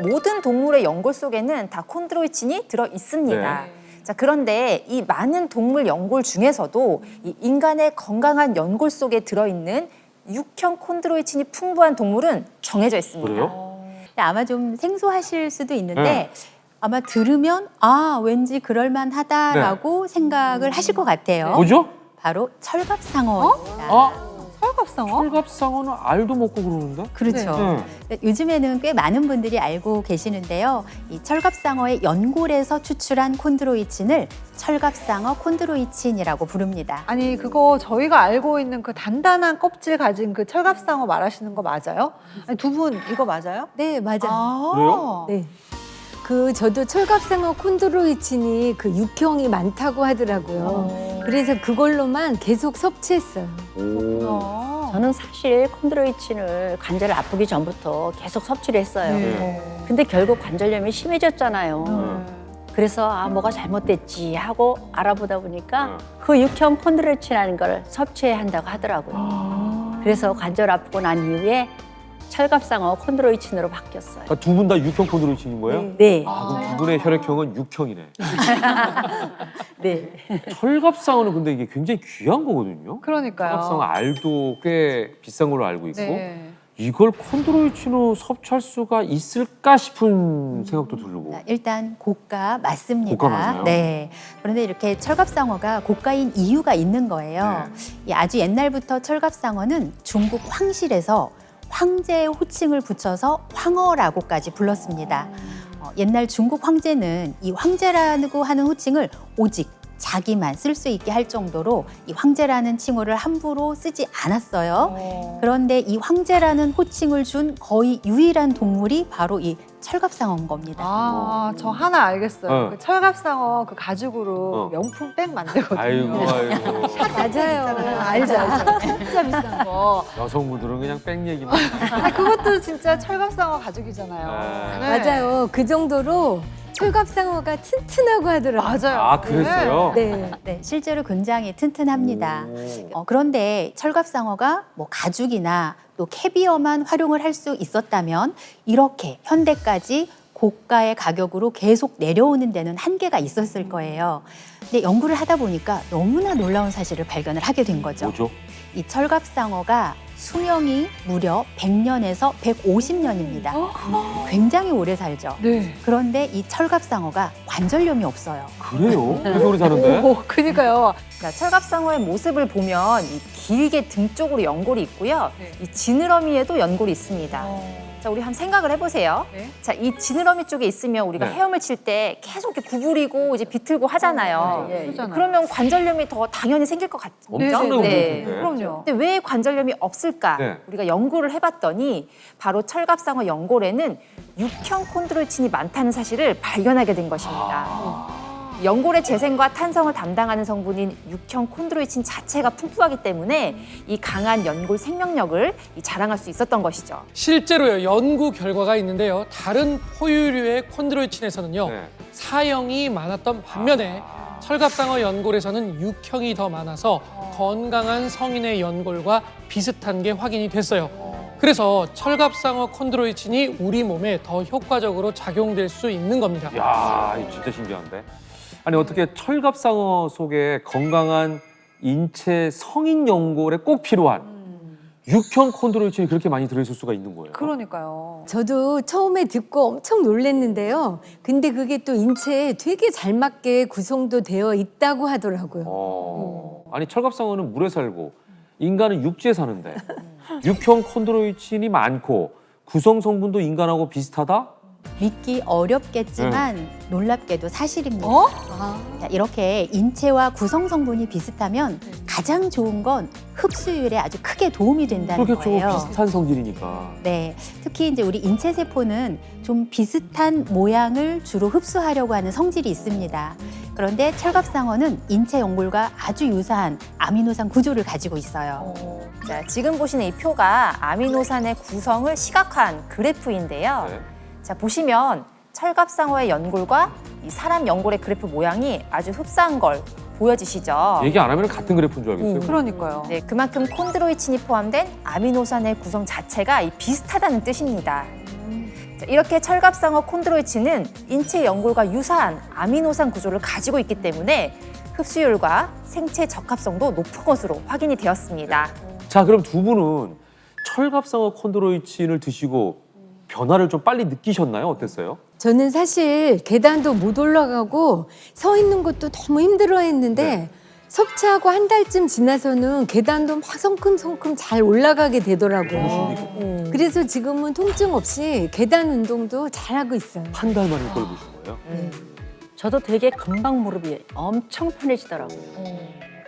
모든 동물의 연골 속에는 다 콘드로이친이 들어 있습니다. 네. 자, 그런데 이 많은 동물 연골 중에서도 이 인간의 건강한 연골 속에 들어있는 육형 콘드로이친이 풍부한 동물은 정해져 있습니다. 그래요? 아마 좀 생소하실 수도 있는데 네. 아마 들으면 왠지 그럴만하다라고 생각을 하실 것 같아요. 뭐죠? 바로 철갑상어입니다. 아, 철갑상어? 철갑상어는 알도 먹고 그러는데? 그렇죠. 네. 요즘에는 꽤 많은 분들이 알고 계시는데요. 이 철갑상어의 연골에서 추출한 콘드로이친을 철갑상어 콘드로이친이라고 부릅니다. 아니 그거 저희가 알고 있는 그 단단한 껍질 가진 그 철갑상어 말하시는 거 맞아요? 아니, 두 분 이거 맞아요? 네, 맞아요. 그래요? 네. 저도 철갑상어 콘드로이친이 그 육형이 많다고 하더라고요. 그래서 그걸로만 계속 섭취했어요. 오. 저는 사실 콘드로이친을 관절 아프기 전부터 계속 섭취를 했어요. 네. 근데 결국 관절염이 심해졌잖아요. 네. 그래서 뭐가 잘못됐지 하고 알아보다 보니까 네. 그 육형 콘드로이친이라는 걸 섭취해야 한다고 하더라고요. 그래서 관절 아프고 난 이후에 철갑상어 콘드로이친으로 바뀌었어요. 그러니까 두 분 다 육형 콘드로이친인 거예요? 네. 아, 그럼 두 분의 혈액형은 육형이네. 네. 철갑상어는 근데 이게 굉장히 귀한 거거든요. 그러니까요. 철갑상어 알도 꽤 비싼 걸로 알고 있고 네. 이걸 콘드로이친으로 섭취할 수가 있을까 싶은 생각도 들고. 일단 고가 맞습니다. 고가 맞아요? 네. 그런데 이렇게 철갑상어가 고가인 이유가 있는 거예요. 이 아주 옛날부터 철갑상어는 중국 황실에서 황제의 호칭을 붙여서 황어라고까지 불렀습니다. 옛날 중국 황제는 이 황제라고 하는 호칭을 오직 자기만 쓸 수 있게 할 정도로 이 황제라는 칭호를 함부로 쓰지 않았어요. 그런데 이 황제라는 호칭을 준 거의 유일한 동물이 바로 이 철갑상어인 겁니다. 아, 저 하나 알겠어요. 어. 그 철갑상어 그 가죽으로 어. 명품 백 만들거든요. 아이고 아이고. 맞아요. 알죠, 알죠. 진짜 비싼 거. 여성분들은 그냥 뺑 얘기만. 아, 그것도 진짜 철갑상어 가죽이잖아요. 네. 맞아요. 그 정도로 철갑상어가 튼튼하고 하더라고요. 맞아요. 아, 그랬어요? 네. 네, 실제로 굉장히 튼튼합니다. 오. 그런데 철갑상어가 뭐 가죽이나 또 캐비어만 활용을 할 수 있었다면 이렇게 현대까지 고가의 가격으로 계속 내려오는 데는 한계가 있었을 거예요. 근데 연구를 하다 보니까 너무나 놀라운 사실을 발견을 하게 된 거죠. 뭐죠? 이 철갑상어가 수명이 무려 100년에서 150년입니다. 굉장히 오래 살죠. 네. 그런데 이 철갑상어가 관절염이 없어요. 그래요? 그렇게 오래 사는데? 오, 그니까요. 자, 철갑상어의 모습을 보면 이 길게 등 쪽으로 연골이 있고요. 네. 이 지느러미에도 연골이 있습니다. 자, 우리 한번 생각을 해보세요. 네. 자, 이 지느러미 쪽에 있으면 우리가 네. 헤엄을 칠 때 계속 이렇게 구부리고 이제 비틀고 하잖아요. 그러잖아요. 그러면 관절염이 더 당연히 생길 것 같죠. 엄청나게 네. 힘들 텐데. 그럼요. 근데 왜 관절염이 없을까? 네. 우리가 연구를 해봤더니 바로 철갑상어 연골에는 육형 콘드로이친이 많다는 사실을 발견하게 된 것입니다. 연골의 재생과 탄성을 담당하는 성분인 육형 콘드로이친 자체가 풍부하기 때문에 이 강한 연골 생명력을 자랑할 수 있었던 것이죠. 실제로요, 연구 결과가 있는데요. 다른 포유류의 콘드로이친에서는요, 네. 사형이 많았던 반면에 철갑상어 연골에서는 육형이 더 많아서 건강한 성인의 연골과 비슷한 게 확인이 됐어요. 그래서 철갑상어 콘드로이친이 우리 몸에 더 효과적으로 작용될 수 있는 겁니다. 야, 이거 진짜 신기한데. 아니 어떻게 철갑상어 속에 건강한 인체 성인 연골에 꼭 필요한 육형 콘드로이친이 그렇게 많이 들어있을 수가 있는 거예요? 그러니까요. 저도 처음에 듣고 엄청 놀랐는데요. 근데 그게 또 인체에 되게 잘 맞게 구성도 되어 있다고 하더라고요. 아니 철갑상어는 물에 살고 인간은 육지에 사는데 육형 콘드로이친이 많고 구성 성분도 인간하고 비슷하다? 믿기 어렵겠지만 놀랍게도 사실입니다. 어? 자, 이렇게 인체와 구성 성분이 비슷하면 가장 좋은 건 흡수율에 아주 크게 도움이 된다는 그렇겠죠. 거예요. 비슷한 성질이니까. 네, 특히 이제 우리 인체 세포는 좀 비슷한 모양을 주로 흡수하려고 하는 성질이 있습니다. 그런데 철갑상어는 인체 연골과 아주 유사한 아미노산 구조를 가지고 있어요. 자, 지금 보시는 이 표가 아미노산의 구성을 시각화한 그래프인데요. 네. 자, 보시면 철갑상어의 연골과 이 사람 연골의 그래프 모양이 아주 흡사한 걸 보여지시죠? 얘기 안 하면 같은 그래프인 줄 알겠어요. 그러니까요. 네, 그만큼 콘드로이친이 포함된 아미노산의 구성 자체가 비슷하다는 뜻입니다. 자, 이렇게 철갑상어 콘드로이친은 인체 연골과 유사한 아미노산 구조를 가지고 있기 때문에 흡수율과 생체 적합성도 높은 것으로 확인이 되었습니다. 자, 그럼 두 분은 철갑상어 콘드로이친을 드시고 변화를 좀 빨리 느끼셨나요? 어땠어요? 저는 사실 계단도 못 올라가고 서 있는 것도 너무 힘들어했는데 섭취하고 한 달쯤 지나서는 계단도 막 성큼성큼 잘 올라가게 되더라고요. 그래서 지금은 통증 없이 계단 운동도 잘하고 있어요. 한 달 만에 그걸 보신 거예요? 저도 되게 금방 무릎이 엄청 편해지더라고요.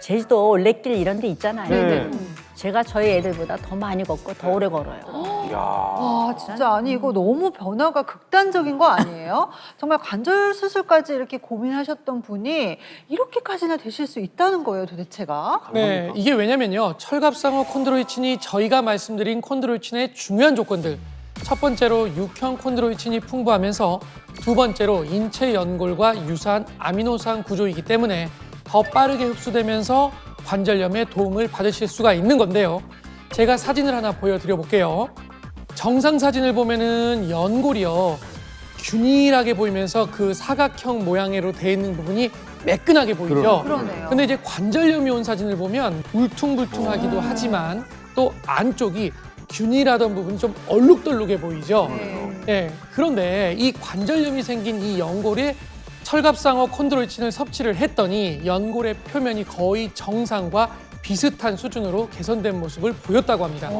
제주도 올레길 이런 데 있잖아요. 네. 제가 저희 애들보다 더 많이 걷고 더 오래 걸어요. 이야. 와, 진짜 아니 이거 너무 변화가 극단적인 거 아니에요? 정말 관절 수술까지 이렇게 고민하셨던 분이 이렇게까지나 되실 수 있다는 거예요, 도대체가. 네, 이게 왜냐면요. 철갑상어 콘드로이친이 저희가 말씀드린 콘드로이친의 중요한 조건들. 첫 번째로 육형 콘드로이친이 풍부하면서 두 번째로 인체 연골과 유사한 아미노산 구조이기 때문에 더 빠르게 흡수되면서 관절염에 도움을 받으실 수가 있는 건데요. 제가 사진을 하나 보여드려 볼게요. 정상 사진을 보면은 연골이요. 균일하게 보이면서 그 사각형 모양으로 되어 있는 부분이 매끈하게 보이죠. 그러네요. 근데 이제 관절염이 온 사진을 보면 울퉁불퉁하기도 하지만 또 안쪽이 균일하던 부분이 좀 얼룩덜룩해 보이죠. 네. 그런데 이 관절염이 생긴 이 연골에 철갑상어 콘드로이친을 섭취를 했더니 연골의 표면이 거의 정상과 비슷한 수준으로 개선된 모습을 보였다고 합니다.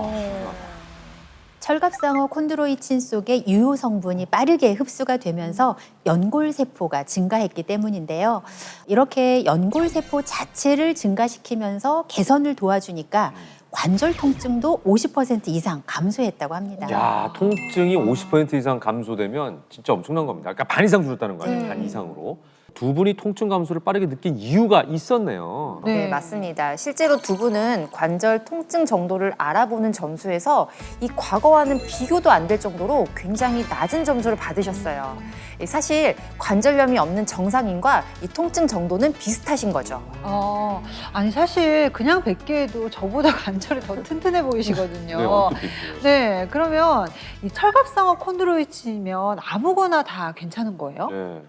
철갑상어 콘드로이친 속의 유효 성분이 빠르게 흡수가 되면서 연골세포가 증가했기 때문인데요. 이렇게 연골세포 자체를 증가시키면서 개선을 도와주니까 관절 통증도 50% 이상 감소했다고 합니다. 야, 통증이 50% 이상 감소되면 진짜 엄청난 겁니다. 그러니까 반 이상 줄었다는 거 아니에요? 반 이상으로. 두 분이 통증 감소를 빠르게 느낀 이유가 있었네요. 네, 맞습니다. 실제로 두 분은 관절 통증 정도를 알아보는 점수에서 이 과거와는 비교도 안 될 정도로 굉장히 낮은 점수를 받으셨어요. 사실 관절염이 없는 정상인과 이 통증 정도는 비슷하신 거죠. 아니 사실 그냥 뵙기에도 저보다 관절이 더 튼튼해 보이시거든요. 네, 어떻게 네, 그러면 이 철갑상어 콘드로이친이면 아무거나 다 괜찮은 거예요? 네.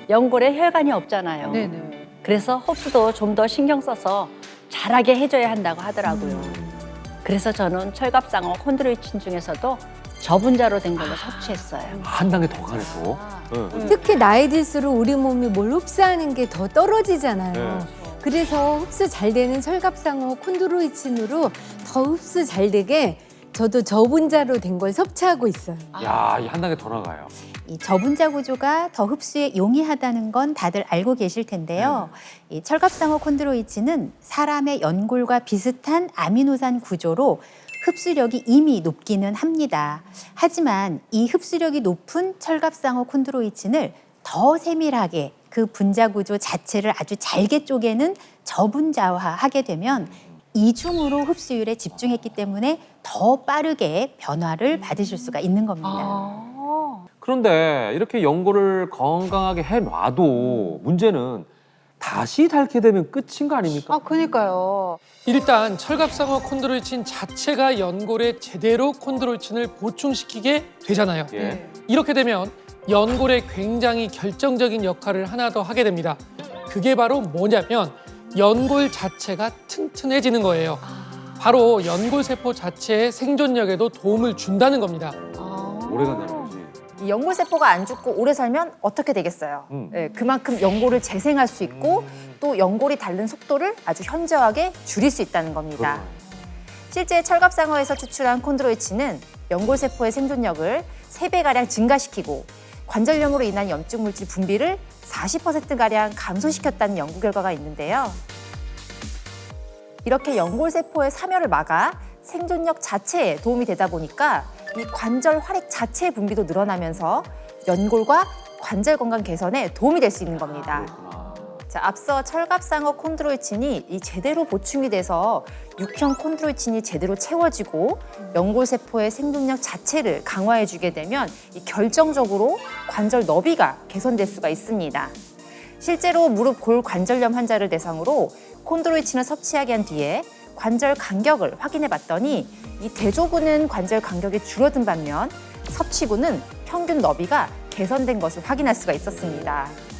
연골에 혈관이 없잖아요. 네네. 그래서 흡수도 좀 더 신경 써서 잘하게 해줘야 한다고 하더라고요. 그래서 저는 철갑상어 콘드로이친 중에서도 저분자로 된 걸로 섭취했어요. 한 단계 더 가네 또. 네. 특히 나이 들수록 우리 몸이 뭘 흡수하는 게 더 떨어지잖아요. 네. 그래서 흡수 잘 되는 철갑상어 콘드로이친으로 더 흡수 잘 되게 저도 저분자로 된 걸 섭취하고 있어요. 야, 이 한 단계 더 나가요. 이 저분자 구조가 더 흡수에 용이하다는 건 다들 알고 계실 텐데요. 이 철갑상어 콘드로이친은 사람의 연골과 비슷한 아미노산 구조로 흡수력이 이미 높기는 합니다. 하지만 이 흡수력이 높은 철갑상어 콘드로이친을 더 세밀하게 그 분자 구조 자체를 아주 잘게 쪼개는 저분자화하게 되면 이중으로 흡수율에 집중했기 때문에 더 빠르게 변화를 받으실 수가 있는 겁니다. 그런데 이렇게 연골을 건강하게 해놔도 문제는 다시 닳게 되면 끝인 거 아닙니까? 그니까요. 일단 철갑상어 콘드로이친 자체가 연골에 제대로 콘드로이친을 보충시키게 되잖아요. 예. 이렇게 되면 연골에 굉장히 결정적인 역할을 하나 더 하게 됩니다. 그게 바로 뭐냐면 연골 자체가 튼튼해지는 거예요. 바로 연골세포 자체의 생존력에도 도움을 준다는 겁니다. 오래 간다는 거지. 이 연골세포가 안 죽고 오래 살면 어떻게 되겠어요? 네, 그만큼 연골을 재생할 수 있고 또 연골이 닳는 속도를 아주 현저하게 줄일 수 있다는 겁니다. 실제 철갑상어에서 추출한 콘드로이친은 연골세포의 생존력을 3배가량 증가시키고 관절염으로 인한 염증 물질 분비를 40%가량 감소시켰다는 연구 결과가 있는데요. 이렇게 연골세포의 사멸을 막아 생존력 자체에 도움이 되다 보니까 이 관절 활액 자체의 분비도 늘어나면서 연골과 관절 건강 개선에 도움이 될 수 있는 겁니다. 자, 앞서 철갑상어 콘드로이친이 이 제대로 보충이 돼서 육형 콘드로이친이 제대로 채워지고 연골세포의 생존력 자체를 강화해주게 되면 이 결정적으로 관절 너비가 개선될 수가 있습니다. 실제로 무릎 골 관절염 환자를 대상으로 콘드로이친을 섭취하게 한 뒤에 관절 간격을 확인해 봤더니 이 대조부는 관절 간격이 줄어든 반면 섭취부는 평균 너비가 개선된 것을 확인할 수가 있었습니다.